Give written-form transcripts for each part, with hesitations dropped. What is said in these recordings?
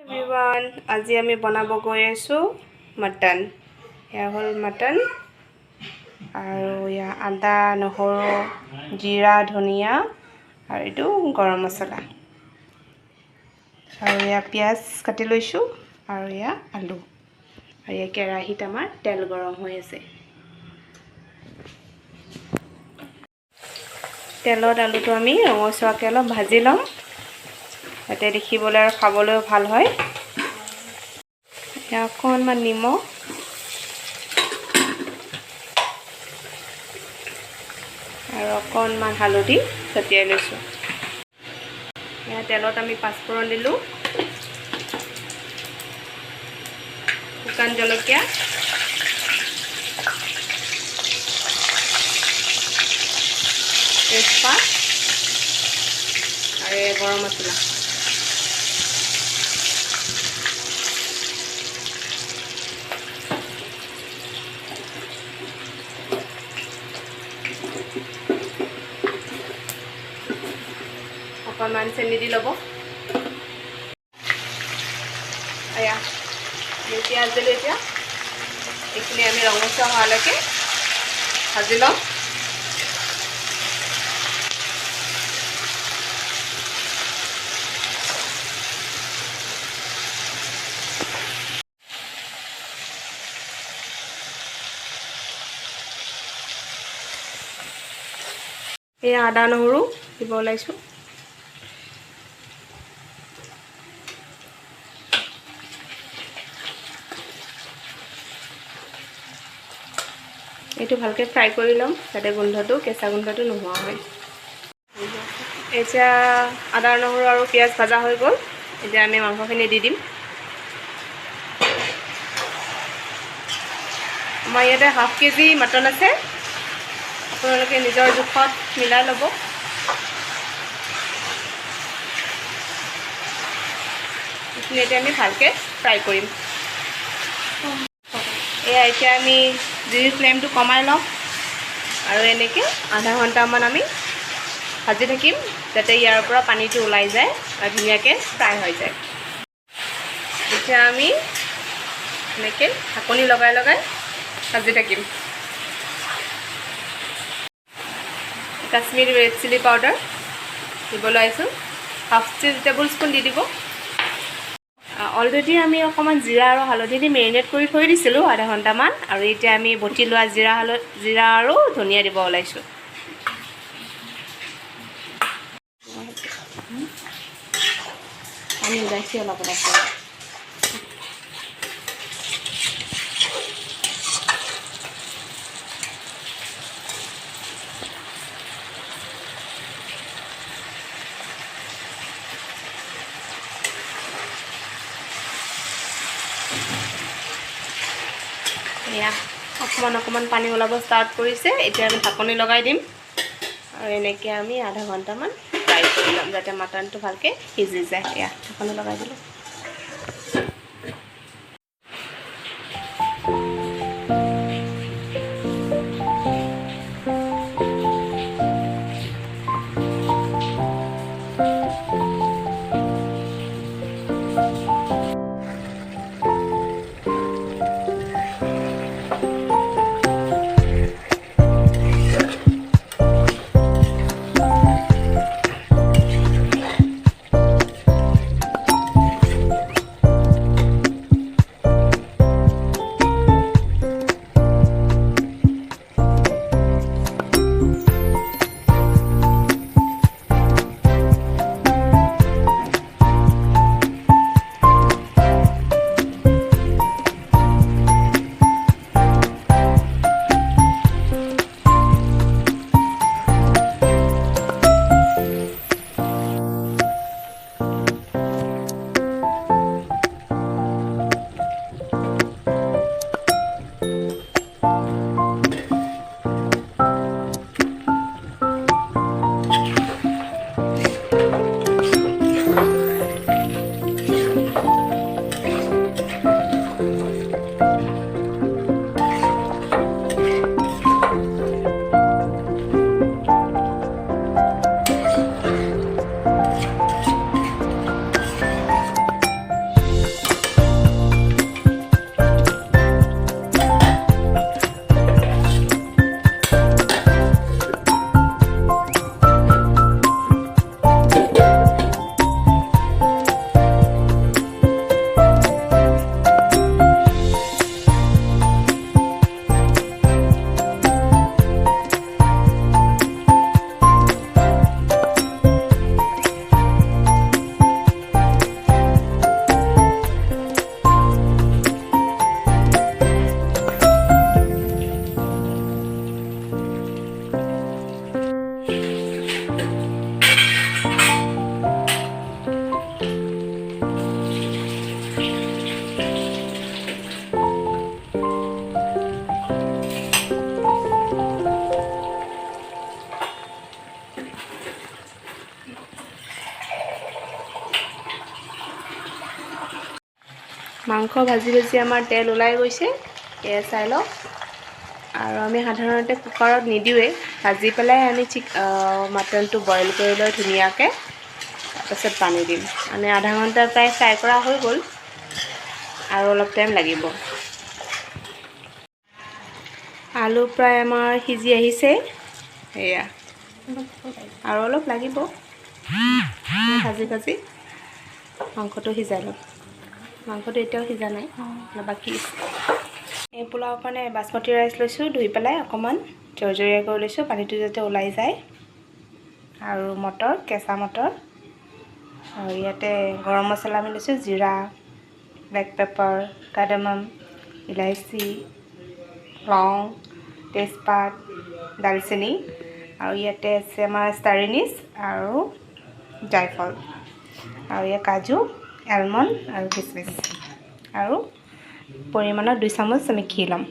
Everyone, আজি আমি বনাব গৈ আছোঁ মটন। এয়া হ'ল মটন আৰু এয়া আদা, নহৰু, জিৰা, ধনিয়া আৰু এইটো গৰম মছলা আৰু এয়া পিঁয়াজ কাটি লৈছোঁ আৰু এয়া আলু আৰু এয়া কেৰাহীত আমাৰ তেল গৰম হৈ আছে। তেলত আলুটো আমি ৰঙচুৱাকৈ অলপ ভাজি ল'ম যাতে দেখিবলৈ আৰু খাবলৈও ভাল হয়। অকণমান নিমখ আৰু অকণমান হালধি ছটিয়াই লৈছোঁ। এয়া তেলত আমি পাঁচফোৰণ দিলোঁ, শুকান জলকীয়া, তেজপাত আৰু গৰম মছলা। অকণমান চেনি দি ল'ব। এয়া পিঁয়াজ দিলোঁ, এতিয়া এইখিনি আমি ৰঙচুৱা হোৱালৈকে ভাজি ল'ম। এয়া আদা নহৰু দিব ওলাইছোঁ। এইটো ভালকৈ ফ্ৰাই কৰি ল'ম যাতে কেঁচা গোন্ধটো নোহোৱা হয়। এতিয়া আদা নহৰু আৰু পিঁয়াজ ভাজা হৈ গ'ল। এতিয়া আমি মাংসখিনি দি দিম। আমাৰ ইয়াতে ½ কেজি মটন আছে, আপোনালোকে নিজৰ জোখত মিলাই ল'ব। এইখিনি এতিয়া আমি ভালকৈ ফ্ৰাই কৰিম। এয়া এতিয়া আমি জুইৰ ফ্লেমটো কমাই ল'ম আৰু এনেকৈ আধা ঘণ্টামান আমি ভাজি থাকিম যাতে ইয়াৰ পৰা পানীটো ওলাই যায় আৰু ধুনীয়াকৈ ফ্ৰাই হৈ যায়। এতিয়া আমি এনেকৈ ঢাকনি লগাই লগাই ভাজি থাকিম। কাশ্মীৰী ৰেড চিলি পাউডাৰ দিবলৈ আহিছোঁ, ½ টেবুল স্পুন দি দিব। অলৰেডি আমি অকণমান জিৰা আৰু হালধি দি মেৰিনেট কৰি থৈ দিছিলোঁ আধা ঘণ্টামান, আৰু এতিয়া আমি বটি লোৱা জিৰা আৰু ধনিয়া দিব ওলাইছোঁ। পানী ওলাইছে অলপ অলপ। এয়া অকণমান পানী ওলাব ষ্টাৰ্ট কৰিছে। এতিয়া আমি ঢাকনি লগাই দিম আৰু এনেকৈ আমি আধা ঘণ্টামান ফ্ৰাই কৰি ল'ম যাতে মটনটো ভালকৈ সিজি যায়। এয়া ঢাকনি লগাই দিলোঁ। মাংস ভাজি ভাজি আমাৰ তেল ওলাই গৈছে, এয়া চাই লওক। আৰু আমি সাধাৰণতে কুকাৰত নিদিওঁৱেই, ভাজি পেলাই আমি মাটনটো বইল কৰি লৈ ধুনীয়াকৈ তাৰপাছত পানী দিম। মানে আধা ঘণ্টা প্ৰায় ফ্ৰাই কৰা হৈ গ'ল, আৰু অলপ টাইম লাগিব। আলু প্ৰায় আমাৰ সিজি আহিছে, এয়া আৰু অলপ লাগিব ভাজি ভাজি মাংসটো সিজাই ল'ম। মাংসটো এতিয়াও সিজা নাই, বাকী। এই পোলাও কাৰণে বাচমতি ৰাইচ লৈছোঁ, ধুই পেলাই অকণমান জৰজৰীয়া কৰি লৈছোঁ, পানীটো যাতে ওলাই যায়। আৰু মটৰ, কেঁচা মটৰ, আৰু ইয়াতে গৰম মছলা আমি লৈছোঁ, জিৰা, ব্লেক পেপাৰ, কাৰ্ডামম, ইলাইচি, লং, তেজপাত, দালচেনি, আৰু ইয়াতে আছে আমাৰ ষ্টাৰ এনিছ আৰু জায়ফল, আৰু ইয়াত কাজু, এলমণ্ড আৰু কিচমিচ, আৰু পৰিমাণৰ 2 চামুচ আমি ঘি ল'ম।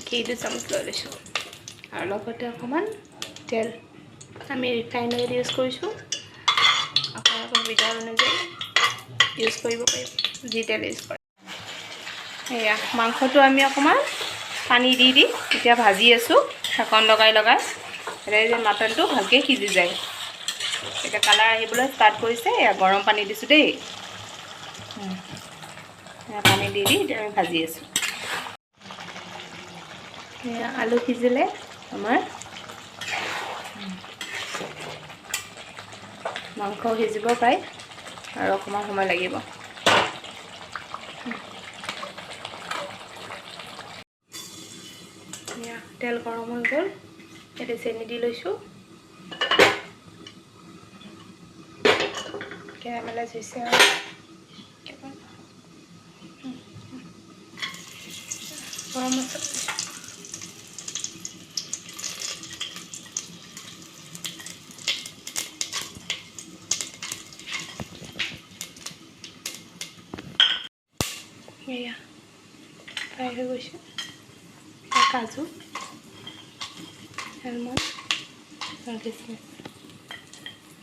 ঘি 2 চামুচ লৈ লৈছোঁ, আৰু লগতে অকণমান তেল। আমি ৰিফাইন অইল ইউজ কৰিছোঁ, আপোনালোকৰ সুবিধা অনুযায়ী ইউজ কৰিব পাৰিব, যি তেল ইউজ কৰে। এয়া মাংসটো আমি অকণমান পানী দি এতিয়া ভাজি আছোঁ, ঢাকন লগাই লগাই, যে মাটনটো ভালকৈ সিজি যায়। এতিয়া কালাৰ আহিবলৈ ষ্টাৰ্ট কৰিছে। এয়া গৰম পানী দিছোঁ দেই, পানী দি এতিয়া আমি ভাজি আছোঁ। এয়া আলু সিজিলে আমাৰ মাংস সিজিব প্ৰায়, আৰু অকণমান সময় লাগিব। তেল গৰম হৈ গ'ল, ইয়াতে চেনি দি লৈছোঁ। কেৰামেলাইজ হৈছে আৰু গৰম মছলা এয়া ফ্ৰাই হৈ গৈছে। কাজু, এলমণ্ড আৰু কিচমিচ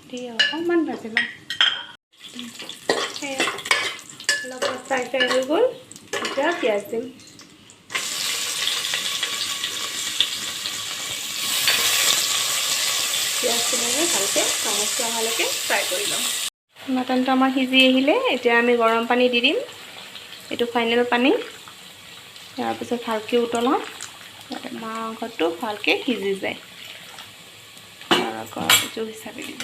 দি অকণমান ভাজি ল'ম। অলপ ফ্ৰাই হৈ গ'ল, এতিয়া পিঁয়াজ দিম। পিঁয়াজটো ভালকৈ ৰঙচুৱা হোৱালৈকে ফ্ৰাই কৰি ল'ম। মাটনটো আমাৰ সিজি আহিলে, এতিয়া আমি গৰম পানী দি দিম। এইটো ফাইনেল পানী। তাৰপিছত ভালকৈ উতলাম, যাতে মাংসটো ভালকৈ সিজি যায়। জোখ হিচাপে দিব।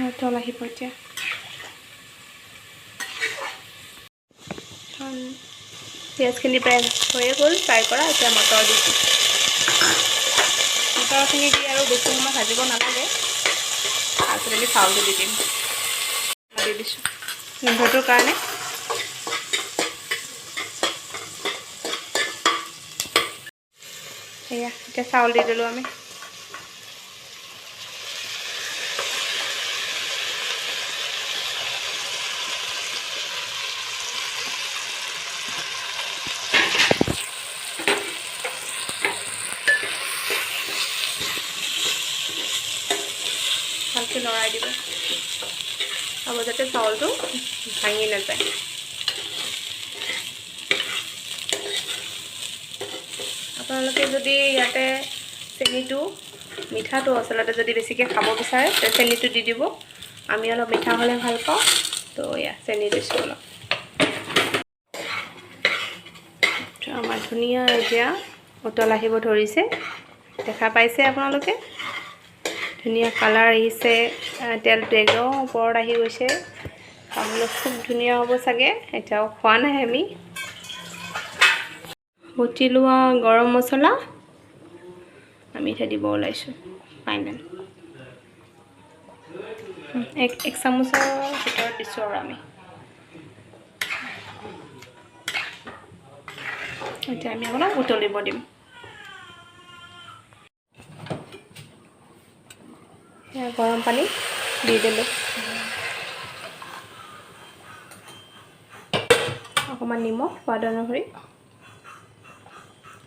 উতল আহিব এতিয়া। পিঁয়াজখিনি প্ৰায় হৈয়ে গ'ল ফ্ৰাই কৰা, এতিয়া মটৰ দিছোঁ। মটৰখিনি দি আৰু বেছি সময় ভাজিব নালাগে, তাৰপিছত আমি চাউলটো দি দিম। দি দিছোঁ গোন্ধটোৰ কাৰণে। এয়া এতিয়া চাউল দি দিলোঁ আমি। ভালকৈ লৰাই দিব, আৰু যাতে চাউলটো ভাঙি নাযায়। আপোনালোকে যদি ইয়াতে চেনিটো, মিঠাটো আচলতে যদি বেছিকৈ খাব বিচাৰে তেতিয়া চেনিটো দি দিব। আমি অলপ মিঠা হ'লে ভাল পাওঁ, তো এয়া চেনি দিছোঁ অলপ। আমাৰ ধুনীয়া এতিয়া উতল আহিব ধৰিছে, দেখা পাইছে আপোনালোকে। ধুনীয়া কালাৰ আহিছে, তেলটো একদম ওপৰত আহি গৈছে। খাবলৈ খুব ধুনীয়া হ'ব চাগে। এতিয়াও খোৱা নাই আমি। বটি লোৱা গৰম মছলা আমি এতিয়া দিব ওলাইছোঁ ফাইনেল। এক চামুচৰ ভিতৰত দিছোঁ আৰু আমি। এতিয়া আমি অলপ উতলিব দিম। গৰম পানী দি দিলোঁ, অকণমান নিমখ সোৱাদ অনুসৰি,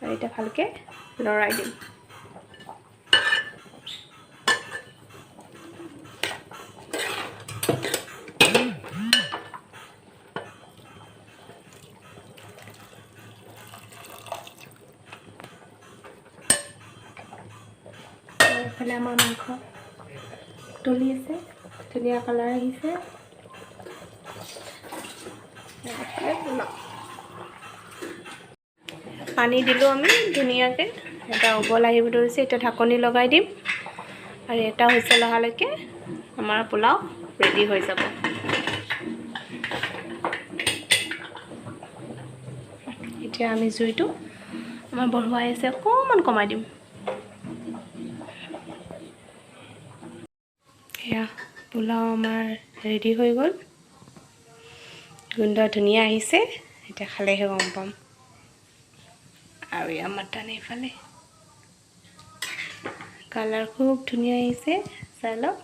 আৰু এতিয়া ভালকৈ লৰাই দিম। এইফালে আমাৰ মাংস তুলি আছে, ধুনীয়া কালাৰ আহিছে। পানী দিলোঁ আমি ধুনীয়াকৈ, এটা উবল আহিব ধৰিছে। এতিয়া ঢাকনি লগাই দিম আৰু এটা হুইচেল অহালৈকে আমাৰ পোলাও ৰেডি হৈ যাব। এতিয়া আমি জুইটো আমাৰ বঢ়ুৱাই আছে, অকণমান কমাই দিম। এয়া পোলাও আমাৰ ৰেডি হৈ গ'ল, গোন্ধ ধুনীয়া আহিছে। এতিয়া খালেহে গম পাম। আৰু এয়া মাটন এইফালে, কালাৰ খুব ধুনীয়া আহিছে। চাই লওক,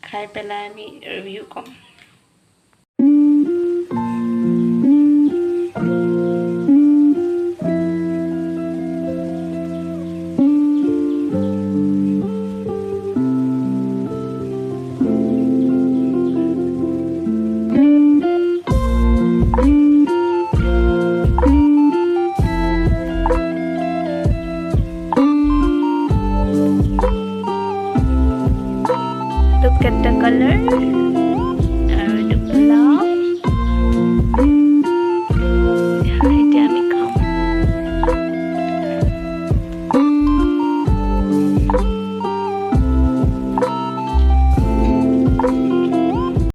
খাই পেলাই আমি ৰিভিউ ক'ম।